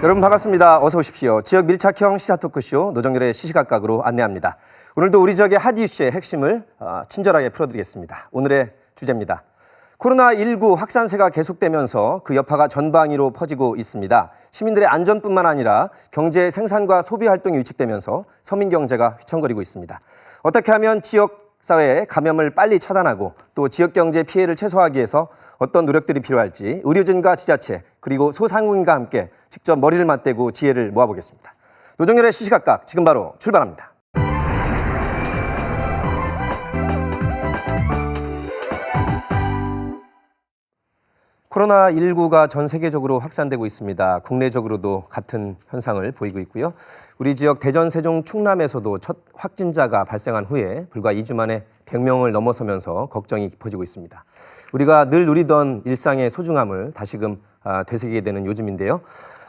여러분 반갑습니다. 어서 오십시오. 지역 밀착형 시사 토크쇼 노정열의 시시각각으로 안내합니다. 오늘도 우리 지역의 핫 이슈의 핵심을 친절하게 풀어드리겠습니다. 오늘의 주제입니다. 코로나19 확산세가 계속되면서 그 여파가 전방위로 퍼지고 있습니다. 시민들의 안전뿐만 아니라 경제 생산과 소비 활동이 위축되면서 서민 경제가 휘청거리고 있습니다. 어떻게 하면 지역 사회의 감염을 빨리 차단하고 또 지역 경제 피해를 최소화하기 위해서 어떤 노력들이 필요할지 의료진과 지자체 그리고 소상공인과 함께 직접 머리를 맞대고 지혜를 모아보겠습니다. 노정열의 시시각각 지금 바로 출발합니다. 코로나19가 전 세계적으로 확산되고 있습니다. 국내적으로도 같은 현상을 보이고 있고요. 우리 지역 대전, 세종, 충남에서도 첫 확진자가 발생한 후에 불과 2주 만에 100명을 넘어서면서 걱정이 깊어지고 있습니다. 우리가 늘 누리던 일상의 소중함을 다시금 되새기게 되는 요즘인데요.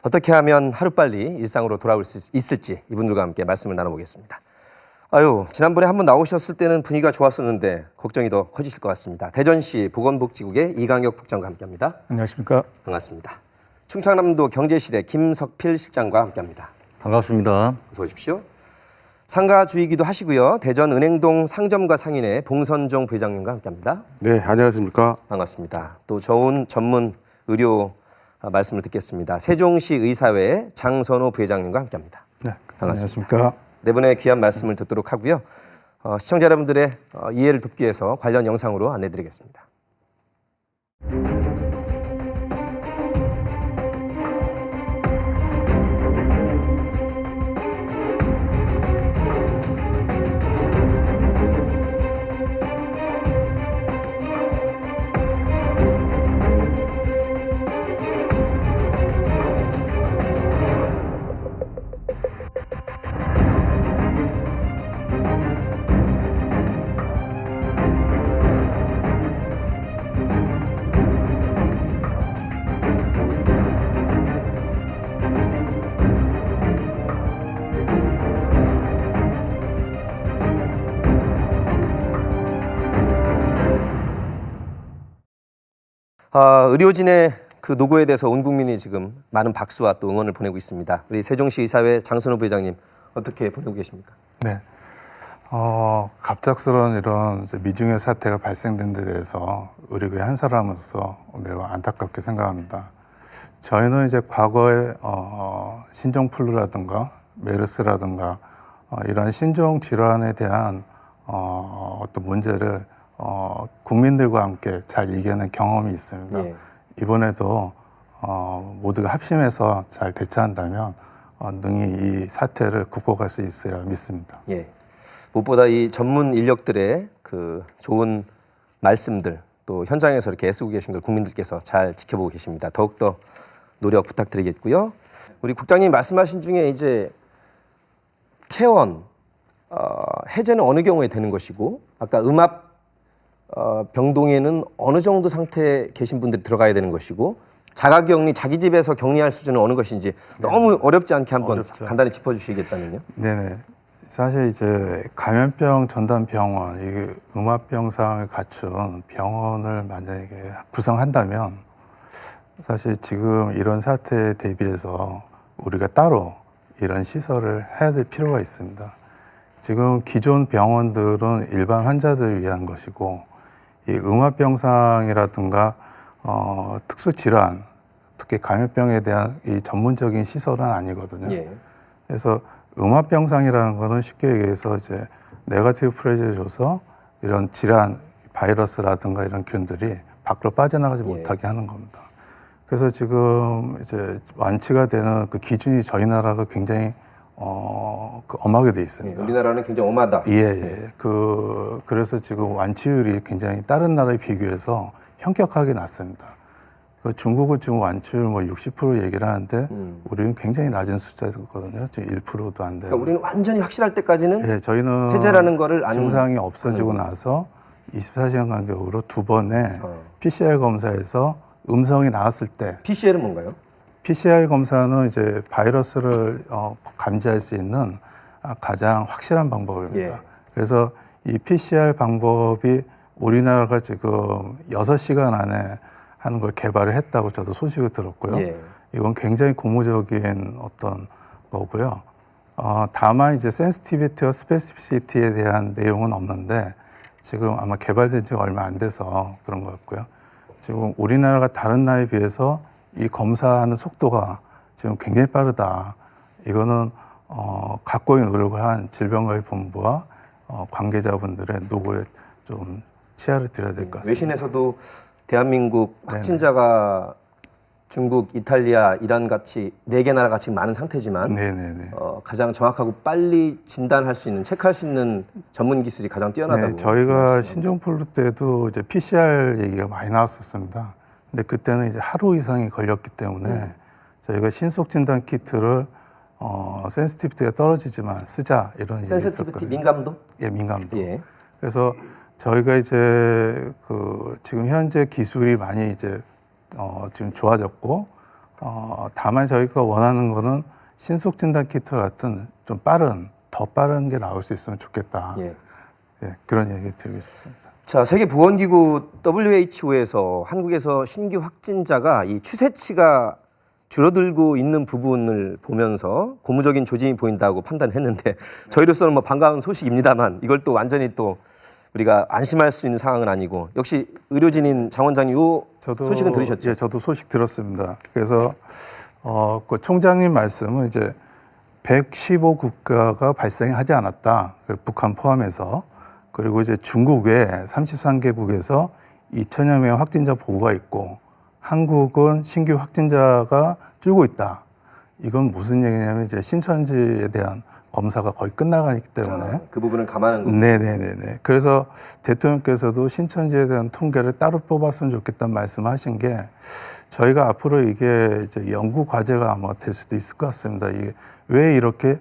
어떻게 하면 하루빨리 일상으로 돌아올 수 있을지 이분들과 함께 말씀을 나눠보겠습니다. 지난번에 한번 나오셨을 때는 분위기가 좋았었는데 걱정이 더 커지실 것 같습니다. 대전시 보건복지국의 이강혁 국장과 함께합니다. 안녕하십니까. 반갑습니다. 충청남도 경제실의 김석필 실장과 함께합니다. 반갑습니다. 어서 오십시오. 상가주이기도 하시고요. 대전 은행동 상점과 상인의 봉선종 부회장님과 함께합니다. 네, 안녕하십니까. 반갑습니다. 또 좋은 전문 의료 말씀을 듣겠습니다. 세종시 의사회 장선호 부회장님과 함께합니다. 네, 반갑습니다. 안녕하십니까. 네 분의 귀한 말씀을 듣도록 하고요. 시청자 여러분들의 이해를 돕기 위해서 관련 영상으로 안내드리겠습니다. 의료진의 그 노고에 대해서 온 국민이 지금 많은 박수와 또 응원을 보내고 있습니다. 우리 세종시 의사회 장선호 부회장님 어떻게 보내고 계십니까? 네. 갑작스러운 이런 미중의 사태가 발생된 데 대해서 의료계 한 사람으로서 매우 안타깝게 생각합니다. 저희는 이제 과거에 신종플루라든가 메르스라든가 이런 신종 질환에 대한 어떤 문제를 국민들과 함께 잘 이겨낸 경험이 있습니다. 예. 이번에도 모두가 합심해서 잘 대처한다면 능히 이 사태를 극복할 수 있으리라 믿습니다. 예. 무엇보다 이 전문 인력들의 그 좋은 말씀들 또 현장에서 이렇게 애쓰고 계신 걸 국민들께서 잘 지켜보고 계십니다. 더욱더 노력 부탁드리겠고요. 우리 국장님 말씀하신 중에 이제 퇴원 해제는 어느 경우에 되는 것이고 아까 음압 병동에는 어느 정도 상태에 계신 분들이 들어가야 되는 것이고 자가격리 자기 집에서 격리할 수준은 어느 것인지 너무 어렵지 않게 한번 어렵죠. 간단히 짚어주시겠다면요. 네네. 사실 이제 감염병 전담 병원, 이게 음압병상을 갖춘 병원을 만약에 구성한다면 사실 지금 이런 사태에 대비해서 우리가 따로 이런 시설을 해야 될 필요가 있습니다. 지금 기존 병원들은 일반 환자들을 위한 것이고 이 음압병상이라든가 특수 질환, 특히 감염병에 대한 이 전문적인 시설은 아니거든요. 예. 그래서 음압병상이라는 거는 쉽게 얘기해서 이제 네거티브 프레셔를 줘서 이런 질환, 바이러스라든가 이런 균들이 밖으로 빠져나가지 못하게 하는 겁니다. 그래서 지금 이제 완치가 되는 그 기준이 저희 나라가 굉장히 엄하게 돼 있습니다. 우리나라는 굉장히 엄하다. 예. 그래서 지금 완치율이 굉장히 다른 나라에 비교해서 현격하게 낮습니다. 중국은 지금 완치율 60% 얘기를 하는데 우리는 굉장히 낮은 숫자거든요. 지금 1%도 안 돼요. 그러니까 우리는 완전히 확실할 때까지는 예, 저희는 해제라는 거를 안 증상이 없어지고 나서 24시간 간격으로 2번의 PCR 검사에서 음성이 나왔을 때 PCR은 뭔가요? PCR 검사는 이제 바이러스를 감지할 수 있는 가장 확실한 방법입니다. 예. 그래서 이 PCR 방법이 우리나라가 지금 6시간 안에 하는 걸 개발을 했다고 저도 소식을 들었고요. 예. 이건 굉장히 고무적인 어떤 거고요. 다만 이제 센시티비티와 스페시피시티에 대한 내용은 없는데 지금 아마 개발된 지가 얼마 안 돼서 그런 것 같고요. 지금 우리나라가 다른 나라에 비해서 이 검사하는 속도가 지금 굉장히 빠르다. 이거는 각고의 노력을 한 질병관리본부와 관계자분들의 노고에 좀 치아를 드려야 될 것 같습니다. 외신에서도 대한민국 확진자가 중국, 이탈리아, 이란 같이 4개 나라가 지금 많은 상태지만 네네네. 가장 정확하고 빨리 진단할 수 있는, 체크할 수 있는 전문 기술이 가장 뛰어나다고. 네, 저희가 신종플루 때도 이제 PCR 얘기가 많이 나왔었습니다. 근데 그때는 이제 하루 이상이 걸렸기 때문에 저희가 신속 진단 키트를 센시티비티가 떨어지지만 쓰자 이런 얘기가 센시티비티 있었거든요. 민감도? 예, 민감도. 예. 그래서 저희가 이제 지금 현재 기술이 많이 이제 지금 좋아졌고 다만 저희가 원하는 거는 신속 진단 키트 같은 좀 더 빠른 게 나올 수 있으면 좋겠다. 예. 예, 그런 얘기 드리고 싶습니다. 자, 세계보건기구 WHO에서 한국에서 신규 확진자가 이 추세치가 줄어들고 있는 부분을 보면서 고무적인 조짐이 보인다고 판단했는데 저희로서는 뭐 반가운 소식입니다만 이걸 또 완전히 또 우리가 안심할 수 있는 상황은 아니고 역시 의료진인 장 원장님 이 소식은 들으셨죠? 예, 저도 소식 들었습니다. 그래서 그 총장님 말씀은 이제 115국가가 발생하지 않았다. 북한 포함해서. 그리고 이제 중국 외 33개국에서 2천여 명의 확진자 보고가 있고 한국은 신규 확진자가 줄고 있다. 이건 무슨 얘기냐면 이제 신천지에 대한 검사가 거의 끝나가기 때문에 그 부분을 감안한 거죠. 네네네네. 그래서 대통령께서도 신천지에 대한 통계를 따로 뽑았으면 좋겠다는 말씀하신 게 저희가 앞으로 이게 이제 연구 과제가 아마 될 수도 있을 것 같습니다. 이게 왜 이렇게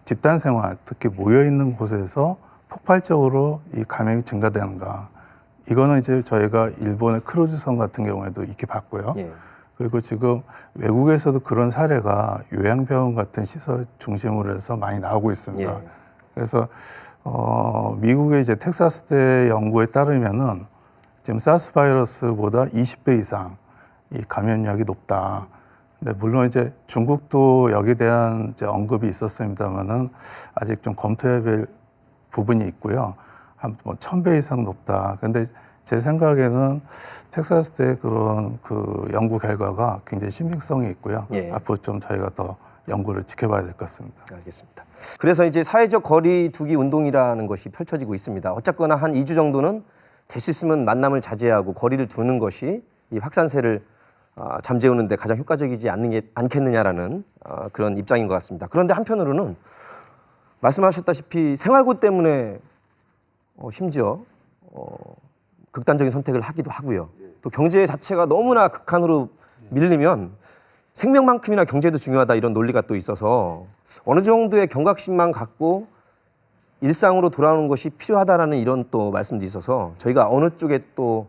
집단 생활, 특히 모여 있는 곳에서 폭발적으로 이 감염이 증가되는가? 이거는 이제 저희가 일본의 크루즈선 같은 경우에도 이렇게 봤고요. 예. 그리고 지금 외국에서도 그런 사례가 요양병원 같은 시설 중심으로 해서 많이 나오고 있습니다. 예. 그래서 미국의 이제 텍사스대 연구에 따르면은 지금 사스 바이러스보다 20배 이상 이 감염력이 높다. 근데 물론 이제 중국도 여기에 대한 이제 언급이 있었습니다만은 아직 좀 검토해야 될 부분이 있고요. 한 뭐 1000배 이상 높다. 근데 제 생각에는 텍사스 대 그런 그 연구 결과가 굉장히 신빙성이 있고요. 예. 앞으로 좀 저희가 더 연구를 지켜봐야 될 것 같습니다. 알겠습니다. 그래서 이제 사회적 거리 두기 운동이라는 것이 펼쳐지고 있습니다. 어쨌거나 한 2주 정도는 될 수 있으면 만남을 자제하고 거리를 두는 것이 이 확산세를 잠재우는 데 가장 효과적이지 않겠느냐라는 그런 입장인 것 같습니다. 그런데 한편으로는 말씀하셨다시피 생활고 때문에 심지어 극단적인 선택을 하기도 하고요. 또 경제 자체가 너무나 극한으로 밀리면 생명만큼이나 경제도 중요하다 이런 논리가 또 있어서 어느 정도의 경각심만 갖고 일상으로 돌아오는 것이 필요하다라는 이런 또 말씀도 있어서 저희가 어느 쪽에 또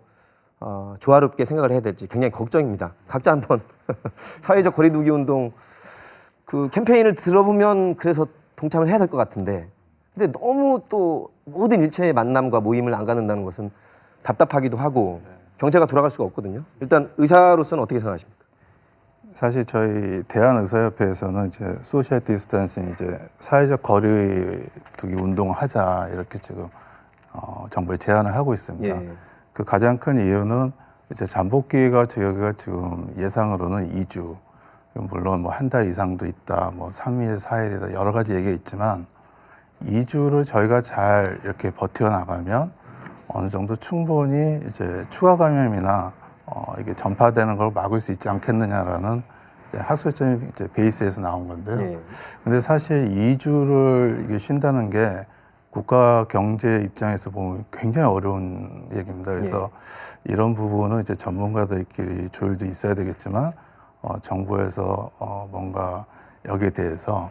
조화롭게 생각을 해야 될지 굉장히 걱정입니다. 각자 한번 사회적 거리두기 운동 그 캠페인을 들어보면 그래서 동참을 해야 될 것 같은데 근데 너무 또 모든 일체의 만남과 모임을 안 갖는다는 것은 답답하기도 하고 경제가 돌아갈 수가 없거든요. 일단 의사로서는 어떻게 생각하십니까? 사실 저희 대한의사협회에서는 이제 소셜 디스턴싱 이제 사회적 거리두기 운동을 하자 이렇게 지금 정부에 제안을 하고 있습니다. 예. 그 가장 큰 이유는 이제 잠복기가 저희가 지금 예상으로는 2주, 물론 뭐 한 달 이상도 있다, 뭐 3일, 4일이다 여러 가지 얘기가 있지만 2주를 저희가 잘 이렇게 버텨나가면 어느 정도 충분히 이제 추가 감염이나 이게 전파되는 걸 막을 수 있지 않겠느냐라는 이제 학술적인 이제 베이스에서 나온 건데요. 예. 근데 사실 2주를 이게 쉰다는 게 국가 경제 입장에서 보면 굉장히 어려운 얘기입니다. 그래서 이런 부분은 이제 전문가들끼리 조율도 있어야 되겠지만 정부에서 뭔가 여기에 대해서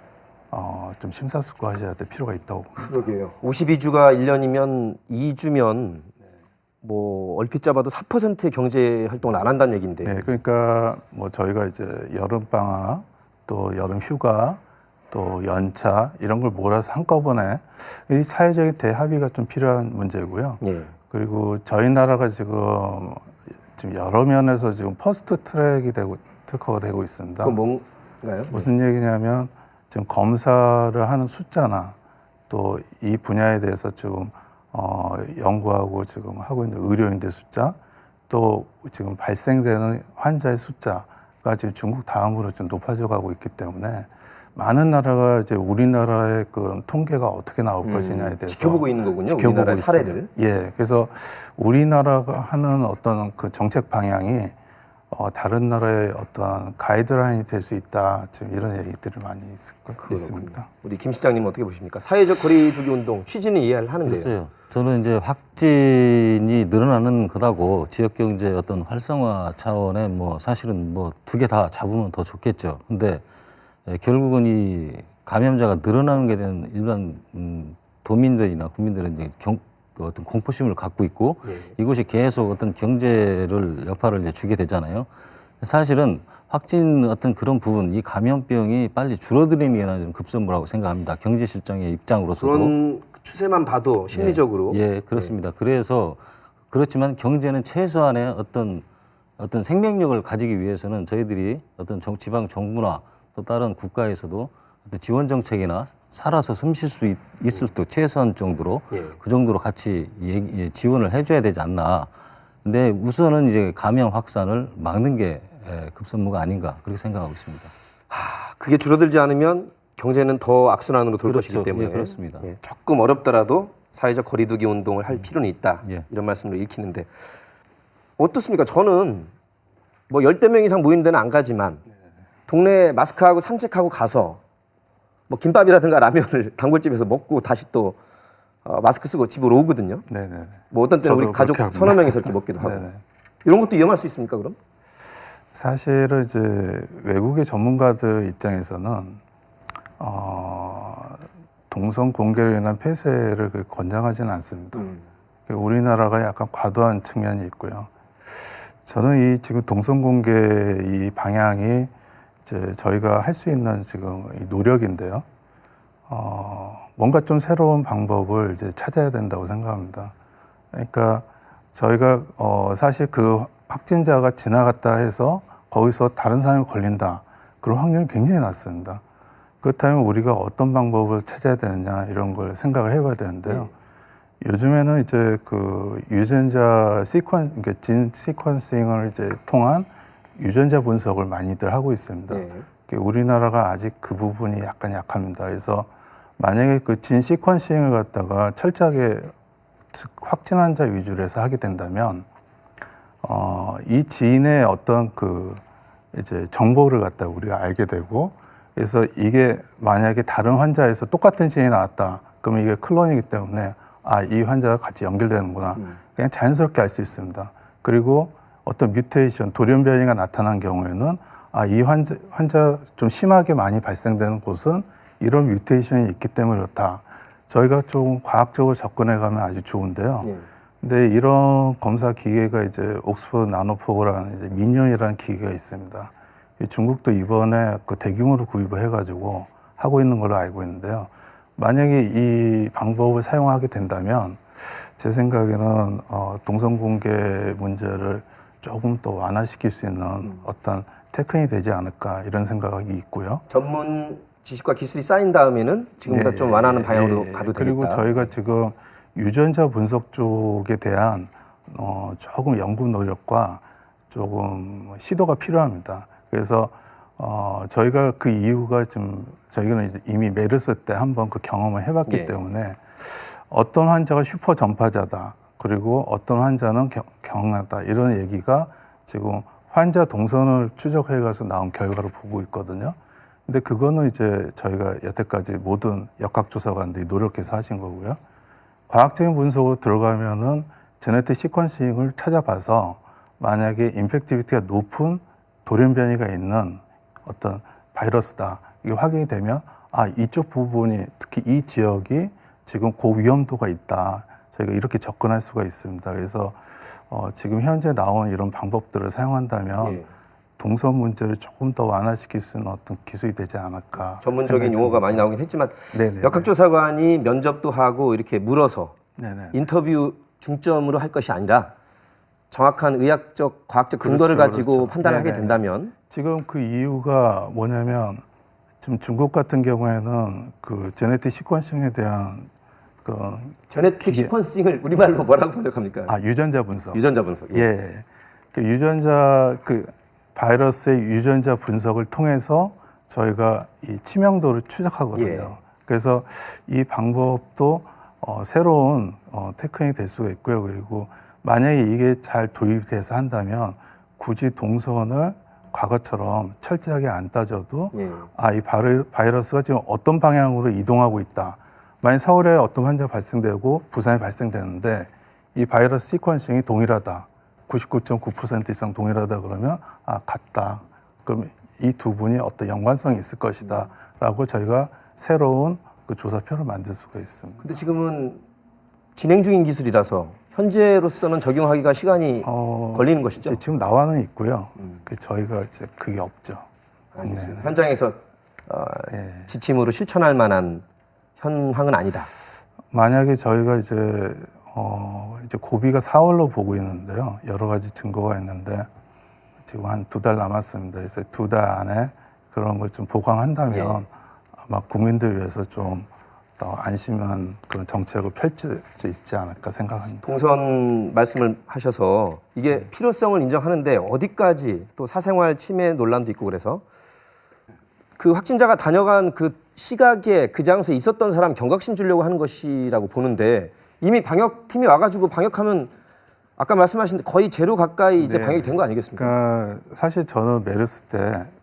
좀 심사숙고하셔야 될 필요가 있다고 봅니다. 그러게요. 52주가 1년이면 2주면 뭐 얼핏 잡아도 4%의 경제 활동을 안 한다는 얘기인데. 네, 그러니까 뭐 저희가 이제 여름 방학, 또 여름 휴가, 또 연차 이런 걸 몰아서 한꺼번에 이 사회적인 대합의가 좀 필요한 문제고요. 예. 그리고 저희 나라가 지금 여러 면에서 지금 퍼스트 트랙이 되고 특허가 되고 있습니다. 그건 뭔가요? 무슨 얘기냐면 지금 검사를 하는 숫자나 또 이 분야에 대해서 지금 연구하고 지금 하고 있는 의료인들 숫자, 또 지금 발생되는 환자의 숫자가 지금 중국 다음으로 좀 높아져 가고 있기 때문에 많은 나라가 이제 우리나라의 그런 통계가 어떻게 나올 것이냐에 대해서 지켜보고 있는 거군요. 우리나라의 사례를. 예, 그래서 우리나라가 하는 어떤 그 정책 방향이 다른 나라의 어떤 가이드라인이 될 수 있다. 지금 이런 얘기들이 많이 있습니다. 우리 김 실장님은 어떻게 보십니까? 사회적 거리두기 운동 취지는 이해를 하는데요. 글쎄요. 저는 이제 확진이 늘어나는 거다고 지역 경제 어떤 활성화 차원에 뭐 사실은 뭐 두 개 다 잡으면 더 좋겠죠. 근데 결국은 이 감염자가 늘어나는 게 된 일반 도민들이나 국민들은 이제 그 어떤 공포심을 갖고 있고 이것이 계속 어떤 경제를 여파를 이제 주게 되잖아요. 사실은 확진 어떤 그런 부분, 이 감염병이 빨리 줄어드리는 게 나는 급선무라고 생각합니다. 경제 실정의 입장으로서도. 그런 추세만 봐도 심리적으로. 예, 그렇습니다. 그래서 그렇지만 경제는 최소한의 어떤 생명력을 가지기 위해서는 저희들이 어떤 지방 정부나 또 다른 국가에서도 어떤 지원 정책이나 살아서 숨 쉴 수 있을 때 최소한 정도로 그 정도로 같이 지원을 해줘야 되지 않나. 근데 우선은 이제 감염 확산을 막는 게 급선무가 아닌가 그렇게 생각하고 있습니다. 그게 줄어들지 않으면 경제는 더 악순환으로 돌 그렇죠. 것이기 때문에 예, 그렇습니다. 조금 어렵더라도 사회적 거리두기 운동을 할 필요는 있다. 예. 이런 말씀을 읽히는데 어떻습니까? 저는 뭐 10명 이상 모이는 데는 안 가지만 동네에 마스크하고 산책하고 가서 뭐 김밥이라든가 라면을 단골집에서 먹고 다시 또 마스크 쓰고 집으로 오거든요. 네네. 뭐 어떤 때는 우리 저도 가족 그렇게 서너 명이서 이렇게 먹기도 하고. 네네. 이런 것도 위험할 수 있습니까, 그럼? 사실은 이제 외국의 전문가들 입장에서는 동성 공개로 인한 폐쇄를 권장하지는 않습니다. 우리나라가 약간 과도한 측면이 있고요. 저는 이 지금 동성 공개 이 방향이 이제 저희가 할 수 있는 지금 이 노력인데요. 뭔가 좀 새로운 방법을 이제 찾아야 된다고 생각합니다. 그러니까 저희가 사실 그 확진자가 지나갔다 해서 거기서 다른 사람이 걸린다. 그런 확률이 굉장히 낮습니다. 그렇다면 우리가 어떤 방법을 찾아야 되느냐 이런 걸 생각을 해봐야 되는데요. 요즘에는 이제 그 유전자 그러니까 진 시퀀싱을 이제 통한 유전자 분석을 많이들 하고 있습니다. 우리나라가 아직 그 부분이 약간 약합니다. 그래서 만약에 그 진 시퀀싱을 갖다가 철저하게 확진 환자 위주로 해서 하게 된다면 이 지인의 어떤 그 이제 정보를 갖다 우리가 알게 되고 그래서 이게 만약에 다른 환자에서 똑같은 지인이 나왔다. 그러면 이게 클론이기 때문에 이 환자가 같이 연결되는구나. 그냥 자연스럽게 알 수 있습니다. 그리고 어떤 뮤테이션, 돌연 변이가 나타난 경우에는 이 환자 좀 심하게 많이 발생되는 곳은 이런 뮤테이션이 있기 때문에 그렇다. 저희가 좀 과학적으로 접근해 가면 아주 좋은데요. 근데 이런 검사 기계가 이제 옥스퍼드 나노포라는 이제 민년이라는 기계가 있습니다. 중국도 이번에 그 대규모로 구입을 해가지고 하고 있는 걸로 알고 있는데요. 만약에 이 방법을 사용하게 된다면 제 생각에는 동성 공개 문제를 조금 더 완화시킬 수 있는 어떤 테크닉이 되지 않을까 이런 생각이 있고요. 전문 지식과 기술이 쌓인 다음에는 지금보다 좀 완화하는 방향으로 가도 되겠다. 그리고 저희가 지금 유전자 분석 쪽에 대한 조금 연구 노력과 조금 시도가 필요합니다. 그래서 저희가 그 이유가 좀 저희는 이제 이미 메르스 때 한번 그 경험을 해봤기 때문에 어떤 환자가 슈퍼 전파자다. 그리고 어떤 환자는 경하다. 이런 얘기가 지금 환자 동선을 추적해 가서 나온 결과를 보고 있거든요. 근데 그거는 이제 저희가 여태까지 모든 역학조사관들이 노력해서 하신 거고요. 과학적인 분석으로 들어가면은 제네틱 시퀀싱을 찾아봐서 만약에 임팩티비티가 높은 돌연 변이가 있는 어떤 바이러스다. 이게 확인이 되면 이쪽 부분이 특히 이 지역이 지금 고위험도가 있다. 저희가 이렇게 접근할 수가 있습니다. 그래서 지금 현재 나온 이런 방법들을 사용한다면 동선 문제를 조금 더 완화시킬 수 있는 어떤 기술이 되지 않을까. 전문적인 용어가 많이 나오긴 했지만 네네. 역학조사관이 면접도 하고 이렇게 물어서 네네. 인터뷰 중점으로 할 것이 아니라 정확한 의학적, 과학적 근거를 그렇죠, 가지고 그렇죠. 판단을 하게 네네. 된다면 지금 그 이유가 뭐냐면 지금 중국 같은 경우에는 그 제네틱 시퀀싱에 대한 그 제네틱 시퀀싱을 우리말로 뭐라고 번역합니까? 유전자 분석. 유전자 분석. 예. 예. 그 유전자 그 바이러스의 유전자 분석을 통해서 저희가 이 치명도를 추적하거든요. 예. 그래서 이 방법도 새로운 테크닉이 될 수가 있고요. 그리고 만약에 이게 잘 도입돼서 한다면 굳이 동선을 과거처럼 철저하게 안 따져도 예. 이 바이러스가 지금 어떤 방향으로 이동하고 있다. 만약 서울에 어떤 환자 발생되고 부산에 발생되는데 이 바이러스 시퀀싱이 동일하다. 99.9% 이상 동일하다 그러면 같다. 그럼 이 두 분이 어떤 연관성이 있을 것이다. 라고 저희가 새로운 그 조사표를 만들 수가 있습니다. 근데 지금은 진행 중인 기술이라서 현재로서는 적용하기가 시간이 걸리는 것이죠. 지금 나와는 있고요. 그 저희가 이제 그게 없죠. 알겠습니다. 현장에서 지침으로 실천할 만한 현황은 아니다. 만약에 저희가 이제 고비가 4월로 보고 있는데요. 여러 가지 증거가 있는데 지금 한 2달 남았습니다. 그래서 2달 안에 그런 걸 좀 보강한다면 아마 국민들을 위해서 좀 더 안심한 그런 정책을 펼칠 수 있지 않을까 생각합니다. 동선 말씀을 하셔서 이게 필요성을 인정하는데 어디까지 또 사생활 침해 논란도 있고 그래서 그 확진자가 다녀간 그 시각에 그 장소에 있었던 사람 경각심 주려고 하는 것이라고 보는데 이미 방역팀이 와가지고 방역하면 아까 말씀하신 거의 제로 가까이 이제 방역이 된 거 아니겠습니까? 그러니까 사실 저는 메르스 때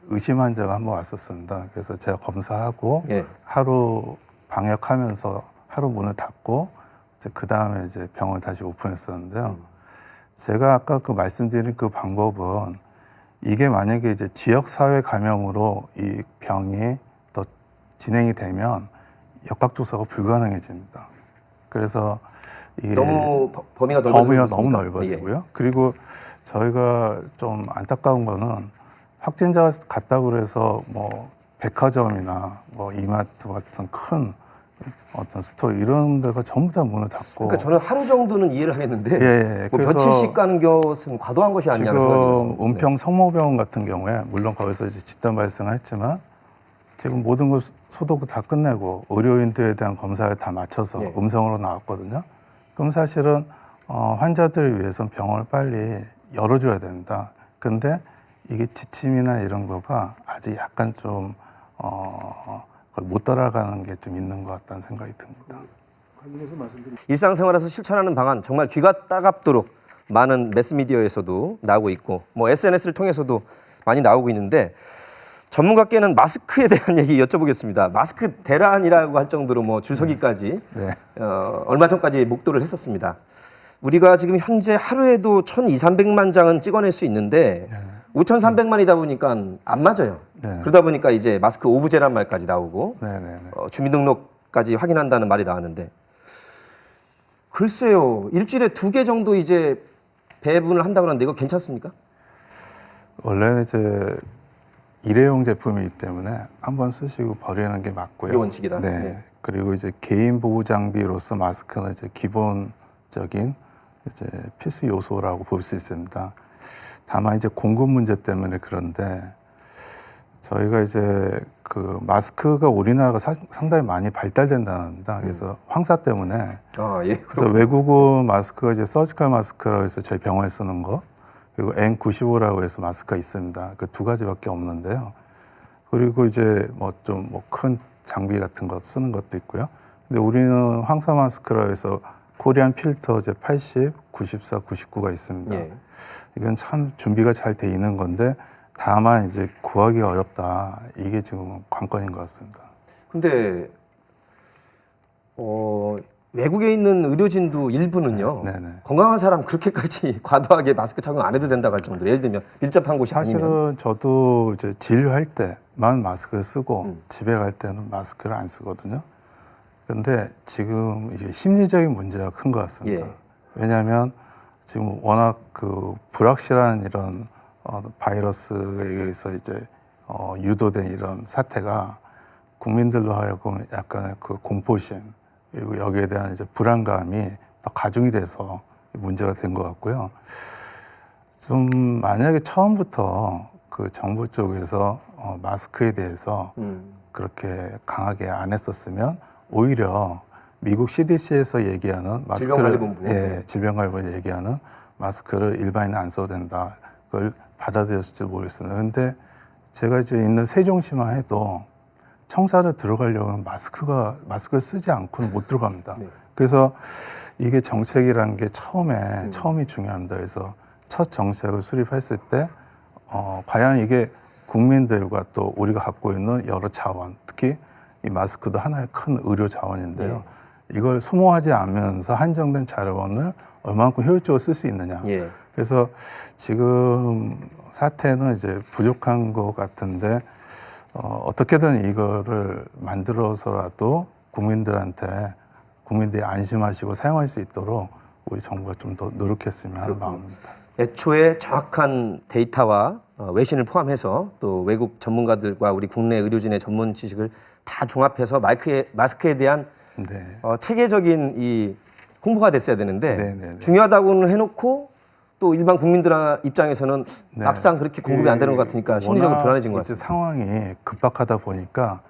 의심 환자가 한번 왔었습니다. 그래서 제가 검사하고 예. 하루 방역하면서 하루 문을 닫고 그 다음에 이제 병원 다시 오픈했었는데요. 제가 아까 그 말씀드린 그 방법은 이게 만약에 이제 지역사회 감염으로 이 병이 더 진행이 되면 역학조사가 불가능해집니다. 그래서 이게 너무 범위가 너무 넓어지고요. 예. 그리고 저희가 좀 안타까운 거는 확진자가 갔다고 그래서 뭐 백화점이나 뭐 이마트 같은 큰 어떤 스토어 이런 데가 전부 다 문을 닫고. 그러니까 저는 하루 정도는 이해를 하겠는데 예. 뭐 그래서 며칠씩 가는 것은 과도한 것이 아니냐는 생각이 지금 들어서. 은평 성모병원 같은 경우에 물론 거기서 이제 집단 발생했지만 지금 모든 걸 소독을 다 끝내고 의료인들에 대한 검사를 다 마쳐서 예. 음성으로 나왔거든요. 그럼 사실은 환자들을 위해서는 병원을 빨리 열어줘야 됩니다. 근데 이게 지침이나 이런 거가 아직 약간 좀 거의 못 따라가는 게 좀 있는 것 같다는 생각이 듭니다. 일상생활에서 실천하는 방안 정말 귀가 따갑도록 많은 매스미디어에서도 나오고 있고 뭐 SNS를 통해서도 많이 나오고 있는데 전문가께는 마스크에 대한 얘기 여쭤보겠습니다. 마스크 대란이라고 할 정도로 뭐 줄서기까지 네. 얼마 전까지 목도를 했었습니다. 우리가 지금 현재 하루에도 1,200~300만 장은 찍어낼 수 있는데 5,300만이다 보니까 안 맞아요. 네. 그러다 보니까 이제 마스크 오브제란 말까지 나오고 네네네. 주민등록까지 확인한다는 말이 나왔는데 글쎄요. 일주일에 2개 정도 이제 배분을 한다고 하는데 이거 괜찮습니까? 원래는 이제 일회용 제품이기 때문에 한번 쓰시고 버리는 게 맞고요. 그게 원칙이다. 네. 네. 그리고 이제 개인 보호 장비로서 마스크는 이제 기본적인 이제 필수 요소라고 볼 수 있습니다. 다만 이제 공급 문제 때문에 그런데 저희가 이제 그 마스크가 우리나라가 상당히 많이 발달된답니다. 그래서 황사 때문에 예. 그래서 외국은 마스크가 이제 서지컬 마스크라고 해서 저희 병원에 쓰는 거 그리고 N95라고 해서 마스크가 있습니다. 그 2가지밖에 없는데요. 그리고 이제 뭐 좀 뭐 큰 장비 같은 거 쓰는 것도 있고요. 근데 우리는 황사 마스크라고 해서 코리안 필터 이제 80, 94, 99가 있습니다. 예. 이건 참 준비가 잘 돼 있는 건데 다만 이제 구하기가 어렵다. 이게 지금 관건인 것 같습니다. 근데 외국에 있는 의료진도 일부는요. 네네. 건강한 사람 그렇게까지 과도하게 마스크 착용 안 해도 된다고 할 정도로 예를 들면 밀접한 곳이 사실은 아니면 저도 이제 진료할 때만 마스크를 쓰고 집에 갈 때는 마스크를 안 쓰거든요. 근데 지금 이제 심리적인 문제가 큰 것 같습니다. 예. 왜냐하면 지금 워낙 그 불확실한 이런 바이러스에 의해서 이제 유도된 이런 사태가 국민들로 하여금 약간의 그 공포심 그리고 여기에 대한 이제 불안감이 더 가중이 돼서 문제가 된 것 같고요. 좀 만약에 처음부터 그 정부 쪽에서 마스크에 대해서 그렇게 강하게 안 했었으면 오히려 미국 CDC에서 얘기하는 마스크를 질병관리본부. 질병관리본부 얘기하는 마스크를 일반인은 안 써도 된다. 그걸 받아들였을지 모르겠습니다. 근데 제가 이제 있는 세종시만 해도 청사를 들어가려면 마스크를 쓰지 않고는 못 들어갑니다. 네. 그래서 이게 정책이라는 게 처음이 중요합니다. 그래서 첫 정책을 수립했을 때 과연 이게 국민들과 또 우리가 갖고 있는 여러 자원, 특히 이 마스크도 하나의 큰 의료 자원인데요. 이걸 소모하지 않으면서 한정된 자원을 얼마만큼 효율적으로 쓸 수 있느냐. 예. 그래서 지금 사태는 이제 부족한 것 같은데 어떻게든 이거를 만들어서라도 국민들이 안심하시고 사용할 수 있도록 우리 정부가 좀 더 노력했으면 하는 마음입니다. 애초에 정확한 데이터와 외신을 포함해서 또 외국 전문가들과 우리 국내 의료진의 전문 지식을 다 종합해서 마스크에 대한 네. 체계적인 이 홍보가 됐어야 되는데 네. 중요하다고는 해놓고 또 일반 국민들 입장에서는 막상 그렇게 공급이 안 되는 것 같으니까 심리적으로 불안해진 것 이제 같습니다. 상황이 급박하다 보니까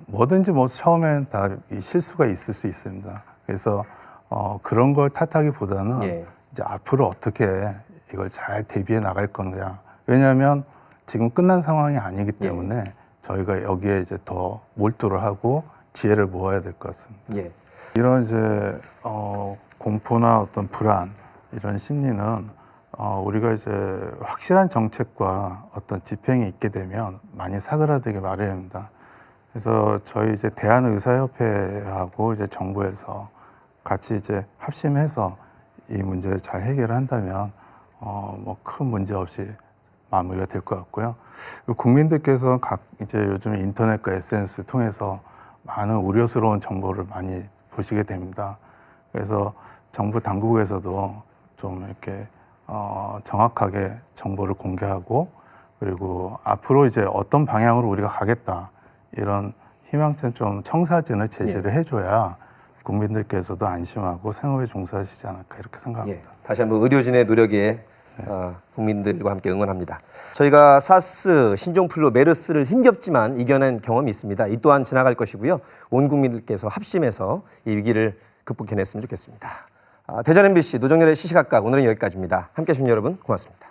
뭐든지 뭐 처음엔 다 이 실수가 있을 수 있습니다. 그래서 그런 걸 탓하기보다는 예. 이제 앞으로 어떻게 이걸 잘 대비해 나갈 건가. 왜냐하면 지금 끝난 상황이 아니기 때문에 저희가 여기에 이제 더 몰두를 하고 지혜를 모아야 될 것 같습니다. 예. 이런 이제 공포나 어떤 불안 이런 심리는 우리가 이제 확실한 정책과 어떤 집행이 있게 되면 많이 사그라들게 마련입니다. 그래서 저희 이제 대한의사협회하고 이제 정부에서 같이 이제 합심해서 이 문제를 잘 해결한다면 뭐 큰 문제 없이 마무리가 될 것 같고요. 국민들께서 이제 요즘 인터넷과 SNS를 통해서 많은 우려스러운 정보를 많이 보시게 됩니다. 그래서 정부 당국에서도 좀 이렇게 정확하게 정보를 공개하고 그리고 앞으로 이제 어떤 방향으로 우리가 가겠다 이런 희망찬 좀 청사진을 제시를 해줘야 국민들께서도 안심하고 생업에 종사하시지 않을까 이렇게 생각합니다. 예. 다시 한번 의료진의 노력에 국민들과 함께 응원합니다. 저희가 사스, 신종플루, 메르스를 힘겹지만 이겨낸 경험이 있습니다. 이 또한 지나갈 것이고요. 온 국민들께서 합심해서 이 위기를 극복해냈으면 좋겠습니다. 대전 MBC 노정열의 시시각각 오늘은 여기까지입니다. 함께해 주신 여러분 고맙습니다.